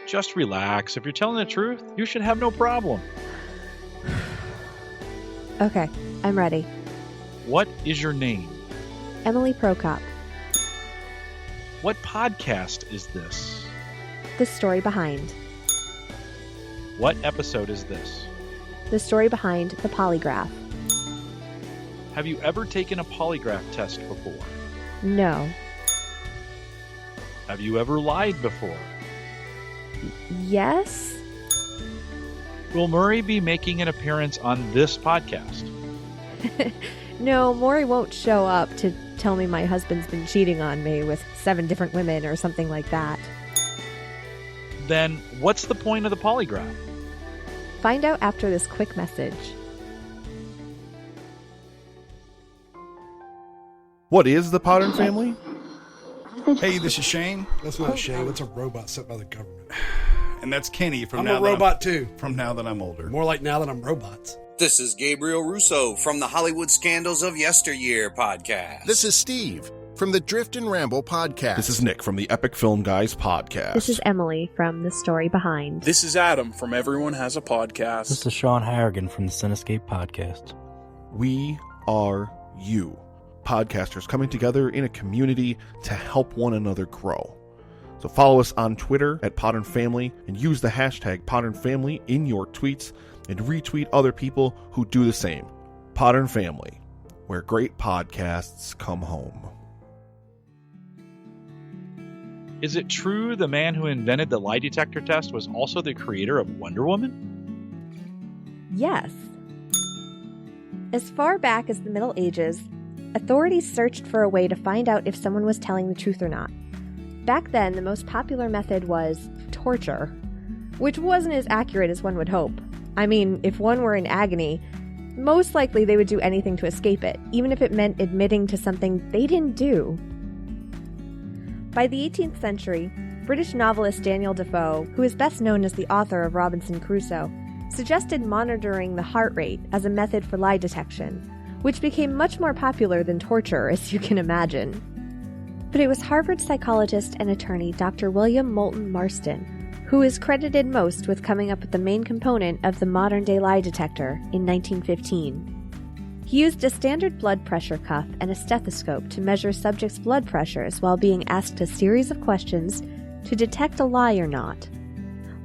Just relax. If you're telling the truth, you should have no problem. Okay, I'm ready. What is your name? Emily Prokop. What podcast is this? The Story Behind. What episode is this? The Story Behind the Polygraph. Have you ever taken a polygraph test before? No. Have you ever lied before? Yes? Will Maury be making an appearance on this podcast? No, Maury won't show up to tell me my husband's been cheating on me with 7 different women or something like that. Then what's the point of the polygraph? Find out after this quick message. What is the Potter family? Hey, this is Shane. That's not Shane. That's a robot set by the government. And that's Kenny from I'm Now a That robot too. From Now That I'm Older. More like Now That I'm Robots. This is Gabriel Russo from the Hollywood Scandals of Yesteryear podcast. This is Steve from the Drift and Ramble podcast. This is Nick from the Epic Film Guys podcast. This is Emily from The Story Behind. This is Adam from Everyone Has a Podcast. This is Sean Harrigan from the Cinescape podcast. We are you, podcasters coming together in a community to help one another grow. So follow us on Twitter at Potter Family and use the hashtag Potter Family in your tweets and retweet other people who do the same. Potter Family, where great podcasts come home. Is it true the man who invented the lie detector test was also the creator of Wonder Woman? Yes. As far back as the Middle Ages, authorities searched for a way to find out if someone was telling the truth or not. Back then, the most popular method was torture, which wasn't as accurate as one would hope. I mean, if one were in agony, most likely they would do anything to escape it, even if it meant admitting to something they didn't do. By the 18th century, British novelist Daniel Defoe, who is best known as the author of Robinson Crusoe, suggested monitoring the heart rate as a method for lie detection, which became much more popular than torture, as you can imagine. But it was Harvard psychologist and attorney Dr. William Moulton Marston who is credited most with coming up with the main component of the modern-day lie detector in 1915. He used a standard blood pressure cuff and a stethoscope to measure subjects' blood pressures while being asked a series of questions to detect a lie or not.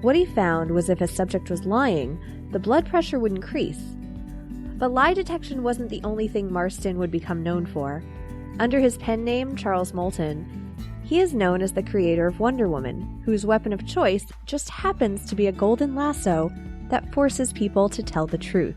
What he found was if a subject was lying, the blood pressure would increase. But lie detection wasn't the only thing Marston would become known for. Under his pen name, Charles Moulton, he is known as the creator of Wonder Woman, whose weapon of choice just happens to be a golden lasso that forces people to tell the truth.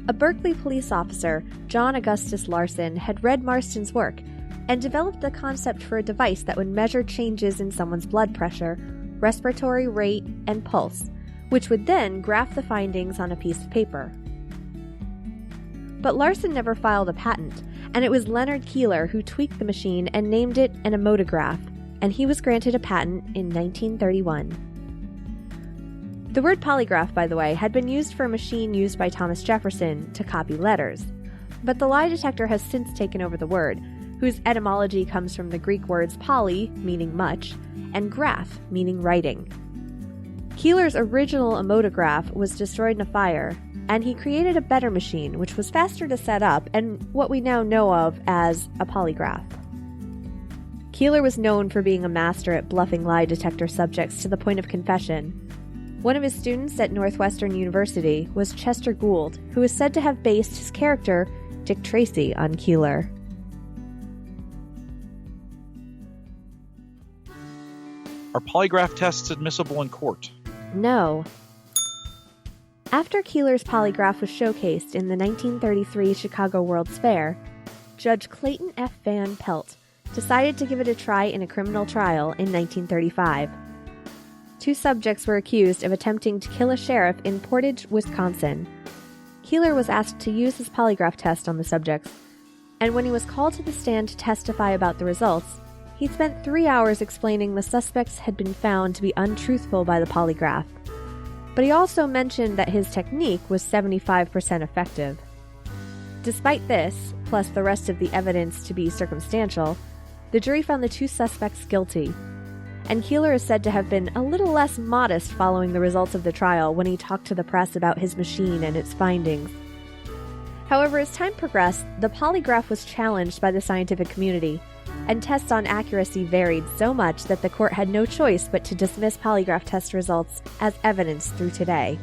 A Berkeley police officer, John Augustus Larson, had read Marston's work and developed the concept for a device that would measure changes in someone's blood pressure, respiratory rate, and pulse, which would then graph the findings on a piece of paper. But Larson never filed a patent, and it was Leonard Keeler who tweaked the machine and named it an omotograph, and he was granted a patent in 1931. The word polygraph, by the way, had been used for a machine used by Thomas Jefferson to copy letters, but the lie detector has since taken over the word, whose etymology comes from the Greek words poly, meaning much, and graph, meaning writing. Keeler's original omotograph was destroyed in a fire, and he created a better machine, which was faster to set up and what we now know of as a polygraph. Keeler was known for being a master at bluffing lie detector subjects to the point of confession. One of his students at Northwestern University was Chester Gould, who is said to have based his character, Dick Tracy, on Keeler. Are polygraph tests admissible in court? No. After Keeler's polygraph was showcased in the 1933 Chicago World's Fair, Judge Clayton F. Van Pelt decided to give it a try in a criminal trial in 1935. 2 subjects were accused of attempting to kill a sheriff in Portage, Wisconsin. Keeler was asked to use his polygraph test on the subjects, and when he was called to the stand to testify about the results, he spent 3 hours explaining the suspects had been found to be untruthful by the polygraph. But he also mentioned that his technique was 75% effective. Despite this, plus the rest of the evidence to be circumstantial, the jury found the 2 suspects guilty. and Keeler is said to have been a little less modest following the results of the trial when he talked to the press about his machine and its findings. However, as time progressed, the polygraph was challenged by the scientific community, and tests on accuracy varied so much that the court had no choice but to dismiss polygraph test results as evidence through today.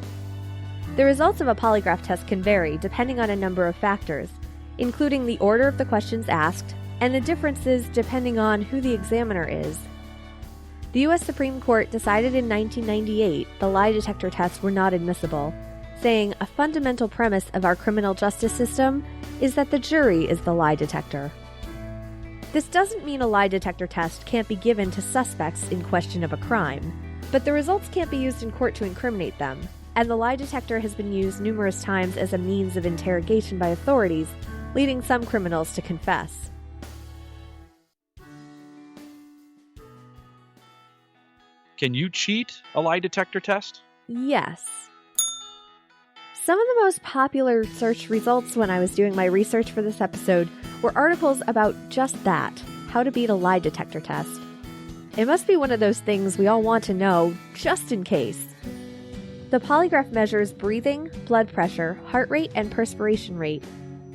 The results of a polygraph test can vary depending on a number of factors, including the order of the questions asked and the differences depending on who the examiner is. The U.S. Supreme Court decided in 1998 the lie detector tests were not admissible, saying a fundamental premise of our criminal justice system is that the jury is the lie detector. This doesn't mean a lie detector test can't be given to suspects in question of a crime, but the results can't be used in court to incriminate them, and the lie detector has been used numerous times as a means of interrogation by authorities, leading some criminals to confess. Can you cheat a lie detector test? Yes. Some of the most popular search results when I was doing my research for this episode were articles about just that, how to beat a lie detector test. It must be one of those things we all want to know, just in case. The polygraph measures breathing, blood pressure, heart rate, and perspiration rate.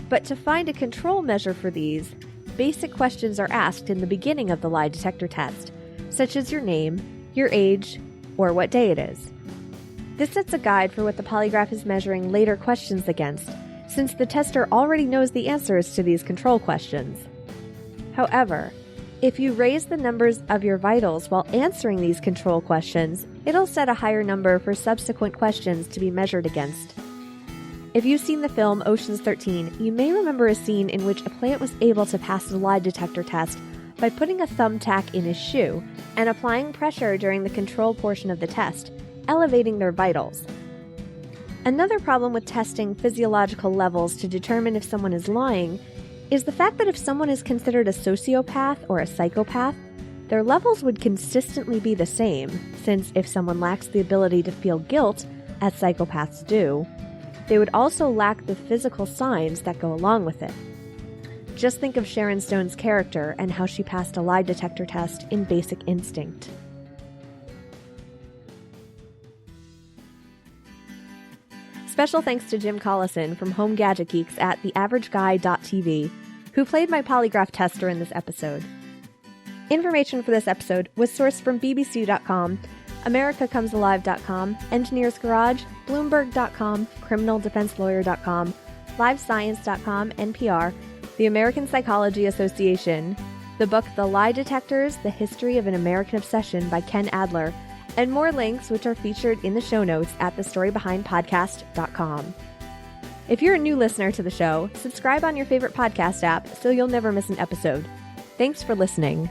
But to find a control measure for these, basic questions are asked in the beginning of the lie detector test, such as your name, your age, or what day it is. This sets a guide for what the polygraph is measuring later questions against, since the tester already knows the answers to these control questions. However, if you raise the numbers of your vitals while answering these control questions, it'll set a higher number for subsequent questions to be measured against. If you've seen the film Ocean's 13, you may remember a scene in which a planet was able to pass the lie detector test by putting a thumbtack in his shoe and applying pressure during the control portion of the test, elevating their vitals. Another problem with testing physiological levels to determine if someone is lying is the fact that if someone is considered a sociopath or a psychopath, their levels would consistently be the same, since if someone lacks the ability to feel guilt, as psychopaths do, they would also lack the physical signs that go along with it. Just think of Sharon Stone's character and how she passed a lie detector test in Basic Instinct. Special thanks to Jim Collison from Home Gadget Geeks at theaverageguy.tv, who played my polygraph tester in this episode. Information for this episode was sourced from bbc.com, americacomesalive.com, Engineers Garage, bloomberg.com, criminaldefenselawyer.com, livescience.com, NPR, the American Psychology Association, the book The Lie Detectors, The History of an American Obsession by Ken Adler, and more links which are featured in the show notes at thestorybehindpodcast.com. If you're a new listener to the show, subscribe on your favorite podcast app so you'll never miss an episode. Thanks for listening.